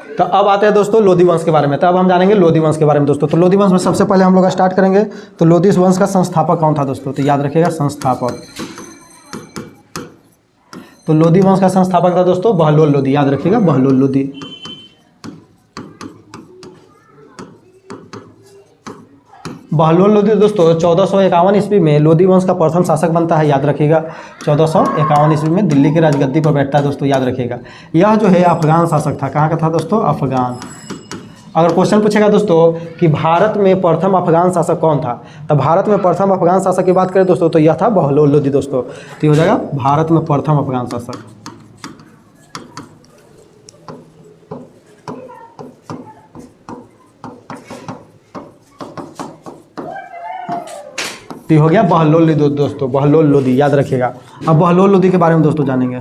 तो अब आते हैं दोस्तों लोधी वंश के बारे में। तो अब हम जानेंगे लोधी वंश के बारे में दोस्तों। तो लोधी वंश में सबसे पहले हम लोग स्टार्ट करेंगे। तो लोधी वंश का संस्थापक कौन था दोस्तों? तो याद रखिएगा संस्थापक। तो लोधी वंश का संस्थापक था दोस्तों बहलोल लोधी। याद रखिएगा बहलोल लोधी। बहलोल लोधी दोस्तों 1451 ईस्वी में लोधी वंश का प्रथम शासक बनता है। याद रखिएगा 1451 ईस्वी में दिल्ली की राजगद्दी पर बैठता है दोस्तों। याद रखिएगा यह जो है अफगान शासक था। कहाँ का था दोस्तों? अफगान। अगर क्वेश्चन पूछेगा दोस्तों कि भारत में प्रथम अफगान शासक कौन था, तो भारत में प्रथम अफगान शासक की बात करें दोस्तों तो यह था बहलोल लोधी दोस्तों। तो ये हो जाएगा भारत में प्रथम अफगान शासक। तो हो गया बहलोल लोधी दोस्तों, बहलोल लोधी। याद रखिएगा। अब बहलोल लोधी के बारे में दोस्तों जानेंगे।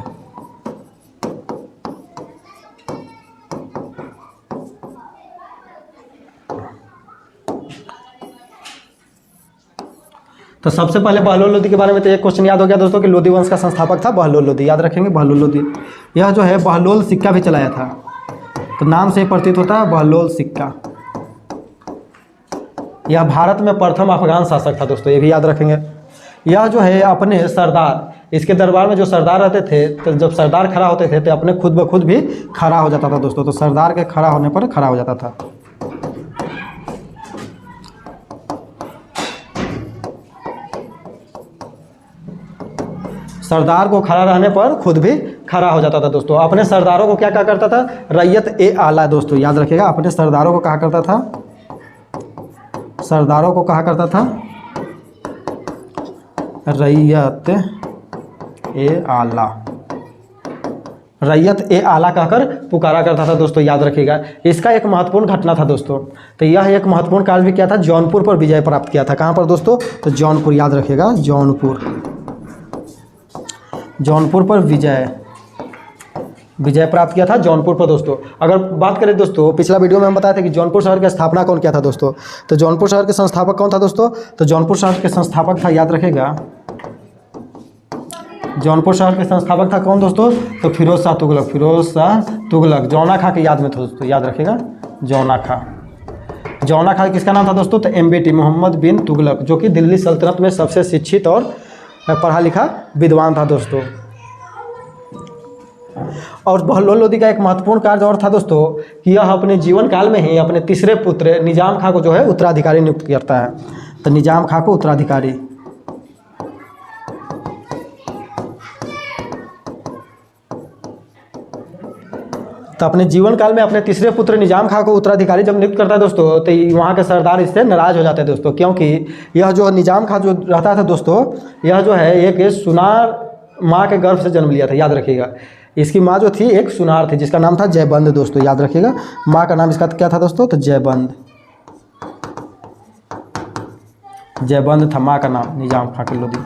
तो सबसे पहले बहलोल लोधी के बारे में तो एक क्वेश्चन याद हो गया दोस्तों कि लोधी वंश का संस्थापक था बहलोल लोधी। याद रखेंगे बहलोल लोधी। यह जो है बहलोल सिक्का भी चलाया था। तो नाम से प्रतीत होता है बहलोल सिक्का। यह भारत में प्रथम अफगान शासक था दोस्तों, ये भी याद रखेंगे। यह जो है अपने सरदार, इसके दरबार में जो सरदार रहते थे, तो जब सरदार खड़ा होते थे तो अपने खुद ब खुद भी खड़ा हो जाता था दोस्तों। तो सरदार के खड़ा होने पर खड़ा हो जाता था। सरदार को खड़ा रहने पर खुद भी खड़ा हो जाता था दोस्तों। अपने सरदारों को क्या कहा करता था? रैयत ए आला दोस्तों। याद रखिएगा अपने सरदारों को कहा करता था, सरदारों को कहा करता था रैयत ए आला। रैयत ए आला कहकर पुकारा करता था दोस्तों। याद रखिएगा। इसका एक महत्वपूर्ण घटना था दोस्तों। तो यह एक महत्वपूर्ण कार्य भी किया था, जौनपुर पर विजय प्राप्त किया था। कहाँ पर दोस्तों? तो जौनपुर। याद रखिएगा जौनपुर। जौनपुर पर विजय प्राप्त किया था जौनपुर पर दोस्तों। अगर बात करें दोस्तों, पिछला वीडियो में हम बताए थे कि जौनपुर शहर की स्थापना कौन किया था दोस्तों। तो जौनपुर शहर के संस्थापक कौन था दोस्तों? तो जौनपुर शहर के संस्थापक था, याद रखेगा, जौनपुर शहर के संस्थापक था कौन दोस्तों? तो फिरोज शाह तुगलक। फिरोज शाह तुगलक जौना खा के याद में था दोस्तों। याद रखेगा जौना खा। जौना खा किसका नाम था दोस्तों? तो MBT मोहम्मद बिन तुगलक, जो कि दिल्ली सल्तनत में सबसे शिक्षित और पढ़ा लिखा विद्वान था दोस्तों। और बहलोल लोधी का एक महत्वपूर्ण कार्य और था दोस्तों कि यह अपने जीवन काल में ही अपने तीसरे पुत्र निजाम खां को जो है उत्तराधिकारी नियुक्त करता है। तो निजाम खां को उत्तराधिकारी। तो अपने जीवन काल में अपने तीसरे पुत्र निजाम खां को उत्तराधिकारी जब नियुक्त करता है दोस्तों, तो वहाँ के सरदार इससे नाराज हो जाते हैं दोस्तों, क्योंकि यह जो निजाम खां जो रहता था दोस्तों, यह जो है एक सुनार माँ के गर्भ से जन्म लिया था। याद रखिएगा। इसकी माँ जो थी एक सुनार थी जिसका नाम था जयबंद दोस्तों। याद रखिएगा माँ का नाम इसका क्या था दोस्तों? तो जयबंद। जयबंद था माँ का नाम निजाम खां के लोधी।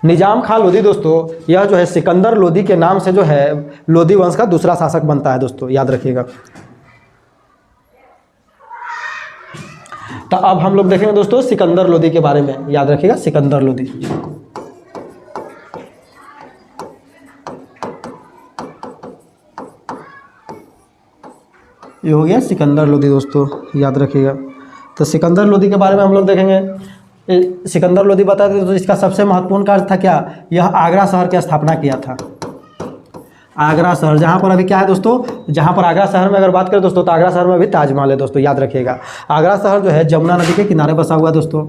निजाम खां लोधी दोस्तों यह जो है सिकंदर लोधी के नाम से जो है लोधी वंश का दूसरा शासक बनता है दोस्तों। याद रखिएगा। तो अब हम लोग देखेंगे दोस्तों सिकंदर लोधी के बारे में। याद रखिएगा सिकंदर लोधी। ये हो गया सिकंदर लोधी दोस्तों। याद रखिएगा। तो सिकंदर लोधी के बारे में हम लोग देखेंगे। सिकंदर लोधी बताते हैं तो इसका सबसे महत्वपूर्ण कार्य था क्या? यह आगरा शहर की स्थापना किया था। आगरा शहर, जहाँ पर अभी क्या है दोस्तों, जहाँ पर आगरा शहर में अगर बात करें दोस्तों तो आगरा शहर में अभी ताजमहल है दोस्तों। याद रखिएगा। आगरा शहर जो है जमुना नदी के किनारे बसा हुआ दोस्तों,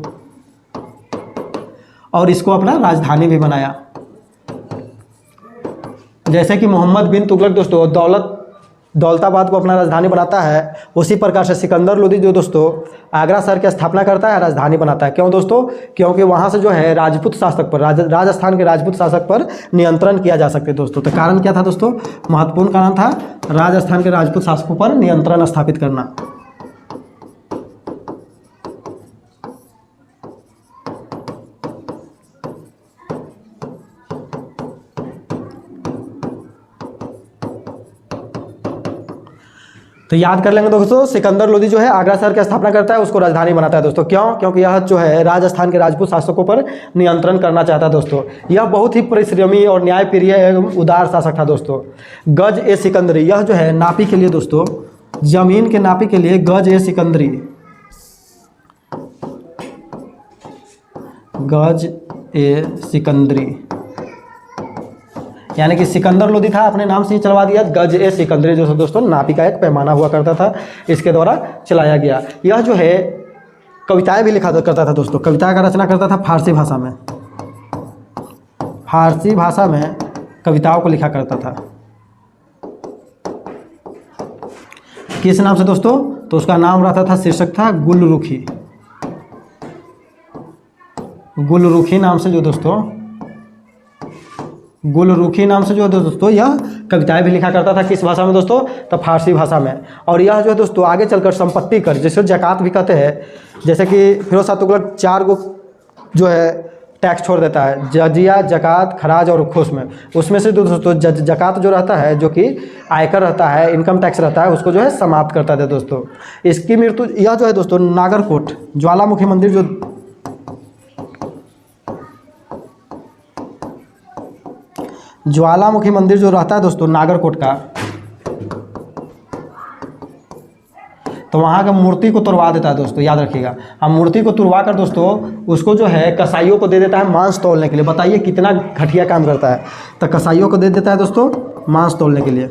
और इसको अपना राजधानी भी बनाया। जैसे कि मोहम्मद बिन तुगलक दोस्तों दौलताबाद को अपना राजधानी बनाता है, उसी प्रकार से सिकंदर लोधी जो दोस्तों आगरा शहर की स्थापना करता है, राजधानी बनाता है। क्यों दोस्तों? क्योंकि वहाँ से जो है राजपूत शासक पर, राजस्थान के राजपूत शासक पर नियंत्रण किया जा सकते दोस्तों। तो कारण क्या था दोस्तों? महत्वपूर्ण कारण था राजस्थान के राजपूत शासकों पर नियंत्रण स्थापित करना। तो याद कर लेंगे दोस्तों, सिकंदर लोधी जो है आगरा शहर की स्थापना करता है, उसको राजधानी बनाता है दोस्तों। क्यों? क्योंकि यह जो है राजस्थान के राजपूत शासकों पर नियंत्रण करना चाहता है दोस्तों। यह बहुत ही परिश्रमी और न्यायप्रिय एवं उदार शासक था दोस्तों। गज ए सिकंदरी, यह जो है नापी के लिए दोस्तों, जमीन के नापी के लिए गज ए सिकंदरी, गज ए सिकंदरी, यानी कि सिकंदर लोदी था, अपने नाम से ही चलवा दिया। गज ए सिकंदरी जो दोस्तों नापी का एक पैमाना हुआ करता था, इसके द्वारा चलाया गया। यह जो है कविताएं भी लिखा करता था दोस्तों, कविता का रचना करता था फारसी भाषा में, फारसी भाषा में कविताओं को लिखा करता था। किस नाम से दोस्तों? तो उसका नाम रहता था, शीर्षक था गुलरुखी, गुलरुखी नाम से जो दोस्तों, गुलरुखी नाम से जो दोस्तों यह कविताएं भी लिखा करता था। किस भाषा में दोस्तों? तो फारसी भाषा में। और यह जो है दोस्तों आगे चलकर संपत्ति कर, जैसे जकात भी कहते हैं, जैसे कि फिरोज शाह तुगलक 4 गो जो है टैक्स छोड़ देता है, जजिया, जकात, खराज और खुश में। उसमें से दोस्तों जकात जो रहता है, जो कि आयकर रहता है, इनकम टैक्स रहता है, उसको जो है समाप्त करता था दोस्तों। इसकी मृत्यु, यह जो है दोस्तों नागरकोट ज्वालामुखी मंदिर, जो ज्वालामुखी मंदिर जो रहता है दोस्तों नागरकोट का, तो वहाँ का मूर्ति को तुड़वा देता है दोस्तों, याद रखिएगा। हम मूर्ति को तुड़वा कर दोस्तों उसको जो है कसाईयों को दे देता है मांस तौलने के लिए। बताइए कितना घटिया काम करता है। तो कसाईयों को दे देता है दोस्तों मांस तौलने के लिए,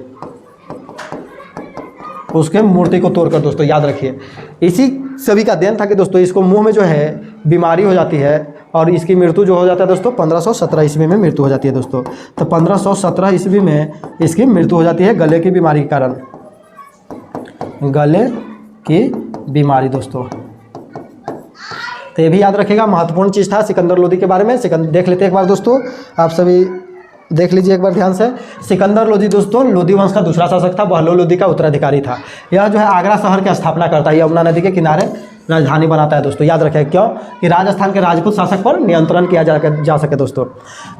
उसके मूर्ति को तोड़कर दोस्तों, याद रखिए। इसी सभी का देन था कि दोस्तों इसको मुंह में जो है बीमारी हो जाती है और इसकी मृत्यु जो हो जाता है दोस्तों 1517 ईस्वी में मृत्यु हो जाती है दोस्तों। तो 1517 ईस्वी में इसकी मृत्यु हो जाती है गले की बीमारी के कारण, गले की बीमारी दोस्तों। तो ये भी याद रखिएगा, महत्वपूर्ण चीज़ था सिकंदर लोदी के बारे में। देख लेते हैं एक बार दोस्तों, आप सभी देख लीजिए एक बार ध्यान से। सिकंदर लोदी दोस्तों लोदी वंश का दूसरा शासक था, बहलोल लोदी का उत्तराधिकारी था। यह जो है आगरा शहर की स्थापना करता है, यमुना नदी के किनारे राजधानी बनाता है दोस्तों, याद रखें। क्यों? कि राजस्थान के राजपूत शासक पर नियंत्रण किया जा सके दोस्तों।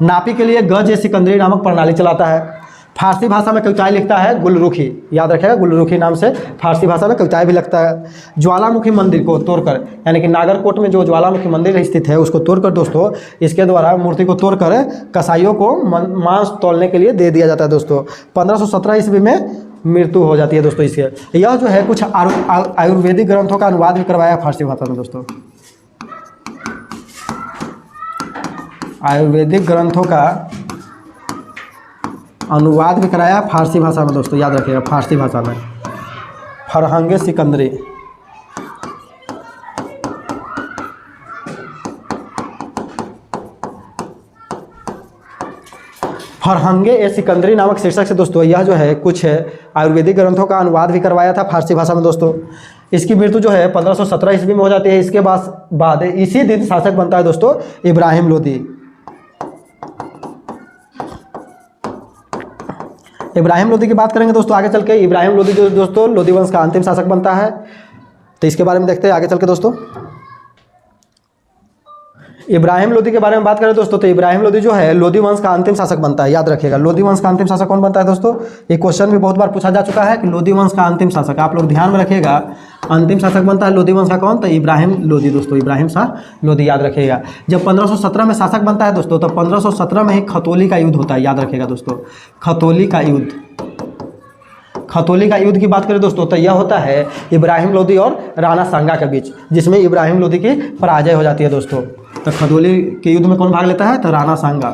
नापी के लिए गज ए सिकंदरी नामक प्रणाली चलाता है। फारसी भाषा में कविताएं लिखता है गुलरुखी, याद रखेगा, गुलरुखी नाम से फारसी भाषा में कविताएं भी लिखता है। ज्वालामुखी मंदिर को तोड़कर, यानी कि नागरकोट में जो ज्वालामुखी मंदिर स्थित है उसको तोड़कर दोस्तों, इसके द्वारा मूर्ति को तोड़कर कसाईयों को मांस तौलने के लिए दे दिया जाता है दोस्तों। 1517 ईस्वी में मृत्यु हो जाती है दोस्तों इसके। यह जो है कुछ आयुर्वेदिक ग्रंथों का अनुवाद भी करवाया फारसी भाषा में दोस्तों, आयुर्वेदिक ग्रंथों का अनुवाद भी कराया फारसी भाषा में दोस्तों, याद रखिएगा, फारसी भाषा में। फरहंगे सिकंदरी, फरहंगे ए सिकंदरी नामक शीर्षक से दोस्तों यह जो है कुछ आयुर्वेदिक ग्रंथों का अनुवाद भी करवाया था फारसी भाषा में दोस्तों। इसकी मृत्यु जो है 1517 ईस्वी में हो जाती है। इसके बाद इसी दिन शासक बनता है दोस्तों इब्राहिम लोदी। इब्राहिम लोदी की बात करेंगे दोस्तों आगे चल के। इब्राहिम लोदी जो दोस्तों लोदी वंश का अंतिम शासक बनता है, तो इसके बारे में देखते हैं आगे चल के दोस्तों। इब्राहिम लोदी के बारे में बात करें दोस्तों, तो इब्राहिम लोदी जो है लोदी वंश का अंतिम शासक बनता है, याद रखिएगा। लोदी वंश का अंतिम शासक कौन बनता है दोस्तों? ये क्वेश्चन भी बहुत बार पूछा जा चुका है कि लोदी वंश का अंतिम शासक, आप लोग ध्यान में रखिएगा, अंतिम शासक बनता है लोदी वंश का कौन? तो इब्राहिम लोदी दोस्तों, इब्राहिम शाह लोदी, याद रखिएगा। जब 1517 में शासक बनता है दोस्तों, तो 1517 में ही खतौली का युद्ध होता है, याद रखिएगा दोस्तों, खतौली का युद्ध। खतौली का युद्ध की बात करें दोस्तों, तो यह होता है इब्राहिम लोदी और राणा सांगा के बीच, जिसमें इब्राहिम लोदी की पराजय हो जाती है दोस्तों। तो खतौली के युद्ध में कौन भाग लेता है? तो राणा सांगा,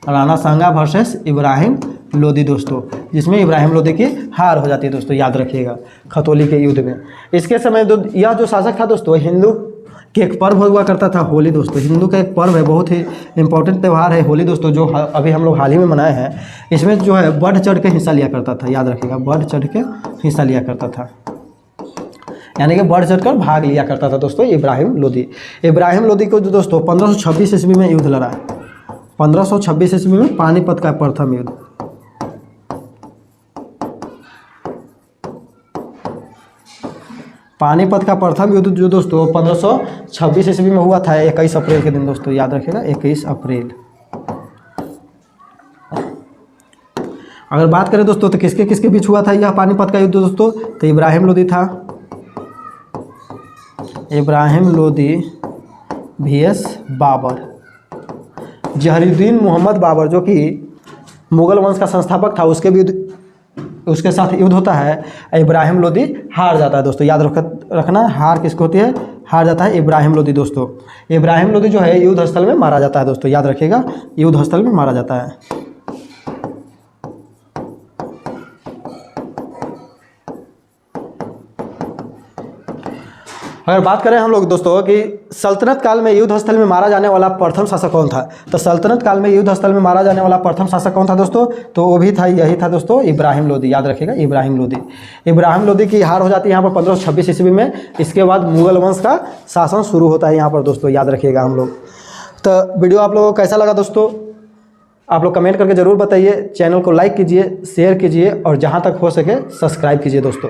राणा सांगा वर्सेस इब्राहिम लोदी दोस्तों, जिसमें इब्राहिम लोदी की हार हो जाती है दोस्तों, याद रखिएगा, खतौली के युद्ध में। इसके समय यह जो शासक था दोस्तों, हिंदू के एक पर्व हुआ करता था होली दोस्तों। हिंदू का एक पर्व है, बहुत ही इंपॉर्टेंट त्यौहार है होली दोस्तों, जो अभी हम लोग हाल ही में मनाए हैं। इसमें जो है बढ़ चढ़ के हिस्सा लिया करता था, याद रखिएगा, बढ़ चढ़ के हिस्सा लिया करता था, यानी कि बढ़ चढ़ कर भाग लिया करता था दोस्तों इब्राहिम लोदी। इब्राहिम लोदी को जो दोस्तों 1526 ईस्वी में युद्ध लड़ा है, 1526 ईस्वी में पानीपत का प्रथम युद्ध। पानीपत का प्रथम युद्ध जो दोस्तों 1526 ईस्वी में हुआ था, 21 अप्रैल के दिन दोस्तों, याद रखिएगा, 21 अप्रैल। अगर बात करें दोस्तों तो किसके किसके बीच हुआ था यह पानीपत का युद्ध दोस्तों? तो इब्राहिम लोदी था, इब्राहिम लोदी vs बाबर। जहरुद्दीन मोहम्मद बाबर जो कि मुगल वंश का संस्थापक था, उसके उसके साथ युद्ध होता है, इब्राहिम लोदी हार जाता है दोस्तों। याद रखना, हार किसको होती है? हार जाता है इब्राहिम लोदी दोस्तों। इब्राहिम लोदी जो है युद्ध स्थल में मारा जाता है दोस्तों, याद रखिएगा, युद्ध स्थल में मारा जाता है। अगर बात करें हम लोग दोस्तों कि सल्तनत काल में युद्ध स्थल में मारा जाने वाला प्रथम शासक कौन था, तो सल्तनत काल में युद्ध स्थल में मारा जाने वाला प्रथम शासक कौन था दोस्तों? तो वो भी था, यही था दोस्तों, इब्राहिम लोदी। याद रखिएगा, इब्राहिम लोदी। इब्राहिम लोदी की हार हो जाती है यहाँ पर 1526 ईस्वी में। इसके बाद मुगल वंश का शासन शुरू होता है यहाँ पर दोस्तों, याद रखिएगा हम लोग। तो वीडियो आप लोगों को कैसा लगा दोस्तों? आप लोग कमेंट करके ज़रूर बताइए। चैनल को लाइक कीजिए, शेयर कीजिए और जहाँ तक हो सके सब्सक्राइब कीजिए दोस्तों।